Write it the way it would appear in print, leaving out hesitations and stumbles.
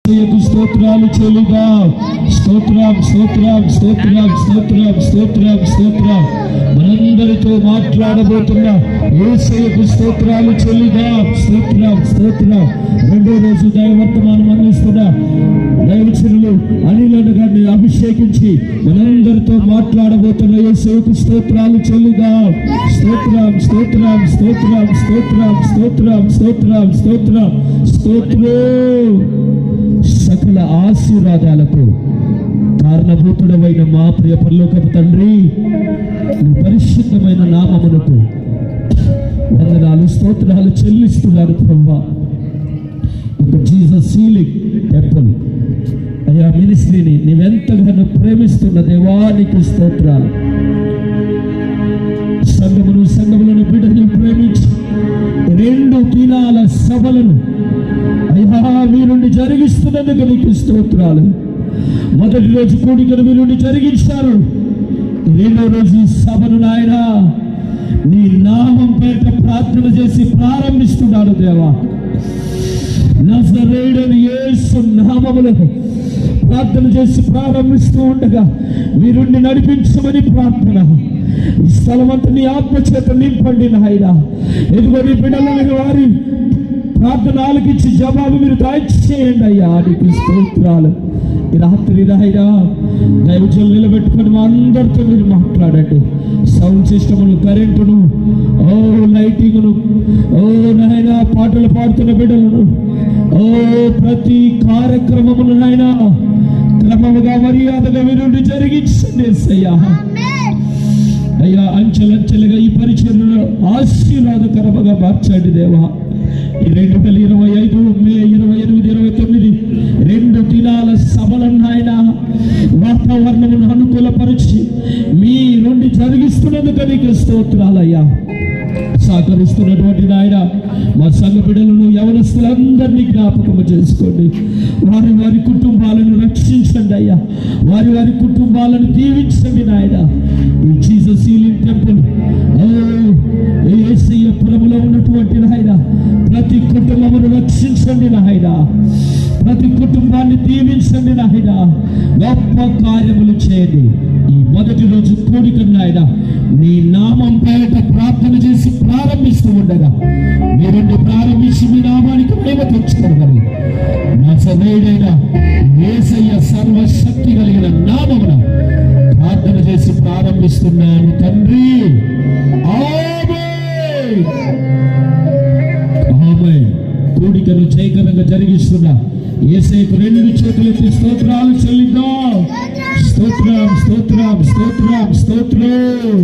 యేసయ్యకు స్తోత్రాలు చెల్లిద్దాం. స్తోత్రం స్తోత్రం స్తోత్రం స్తోత్రం స్తోత్రం స్తోత్రం. మనందరితో మాట్లాడబోతున్న యేసయ్యకు స్తోత్రాలు చెల్లిద్దాం. స్తోత్రం స్తోత్రం. రెండో రోజు దైవవర్తమానం అందిస్తున్న దైవచనులు అనిల్ గారిని అభిషేకించి మనందరితో మాట్లాడబోతున్న యేసయ్యకు స్తోత్రాలు చెల్లిద్దాం. స్తోత్రం స్తోత్రం స్తోత్రం స్తోత్రం స్తోత్రం స్తోత్రం స్తోత్రం స్తోత్రం. సకల ఆశీర్వాదాలకు కారణభూతుడవైన మా ప్రియ పరలోకపు తండ్రి, నీ పరిశుద్ధమైన నామమునకు వందనాలు స్తోత్రాలు చెల్లిస్తున్నారు ప్రభువా. జీసస్ హీలింగ్ టెంపుల్ అయ్యా మినిస్ట్రీని నీవెంతగానో ప్రేమిస్తున్న దేవానికి స్తోత్రాలు. సంఘములను బిడ్డను ప్రేమించి 2 దినాల సభలను అయ్యా వీరుండి జరిగిస్తున్నందుకు నీకు స్తోత్రాలు. మొదటి రోజు కూడికను వీరుండి జరిగించారు. 2వ రోజు ఈ సభను నాయన నీ నామం పేరిట ప్రార్థన చేసి ప్రారంభిస్తున్నాడు దేవా. నజరేయుడైన యేసు నామములో ప్రార్థన చేసి ప్రారంభిస్తూ ఉండగా వీరుండి నడిపించమని ప్రార్థన. ఈ స్థలమంతా నీ ఆత్మచేత నింపండి నాయన. ఎదుగు నీ బిడ్డలను వారి ప్రార్థన ఆలకించి జవాబు మీరు దయచేయండి అయ్యా. నీకు స్తోత్రాలు. ఈ రాత్రి నాయన దైవజనులు నిలబెట్టుకొని మా అందరితో మీరు మాట్లాడండి. సౌండ్ సిస్టములు, కరెంటును, లైటింగ్ను, నాయన పాటలు పాడుతున్న బిడ్డలను, ప్రతి కార్యక్రమమును నాయన క్రమముగా మర్యాదగా మీరు జరిగించండి అయ్యా. అయ్యా అంచెలంచెలుగా ఈ పరిచర్యలో ఆశీర్వాదకరముగా మార్చండి దేవా. ఈ 2025 మే 28, 29 2 దినాల సభలను ఆయన వాతావరణమును అనుకూలపరిచి మీ నుండి జరిగిస్తున్నందుకు నీకు స్తోత్రాలయ్యా. సహకరిస్తున్నటువంటి నాయన మా సంఘ బిడ్డలను, యవనస్తులందరినీ జ్ఞాపకము చేసుకోండి. వారి కుటుంబాలను రక్షించండి అయ్యా. వారి కుటుంబాలను దీవించండి నాయన. ఈ జీసస్ హీలింగ్ టెంపుల్ యేసయ్య పురములో ఉన్నటువంటి నాయన ప్రతి కుటుంబమును రక్షించండి నాయన. ప్రతి కుటుంబాన్ని దీవించండి నాయన. గొప్ప కార్యములు చేయండి. ఈ మొదటి రోజు కూడిక నాయన నీ నామం పేరిట ప్రార్థన చేసి ప్రారంభిస్తూ ఉండగా మీరుండి ప్రారంభించి మీ నామానికి ప్రేమ తెచ్చుకోగలరు. నజరేయుడైన యేసయ్య సర్వశక్తి కలిగిన నామమున ప్రార్థన చేసి ప్రారంభిస్తున్నాను తండ్రి. ఆమేన్. ఆమేన్. కూడికను జయకరంగా జరిగిస్తున్న యేసయ్యకు 2 చేతులెత్తి స్తోత్రాలు చెల్లిద్దాం. స్తోత్రం స్తోత్రం స్తోత్రం స్తోత్రం.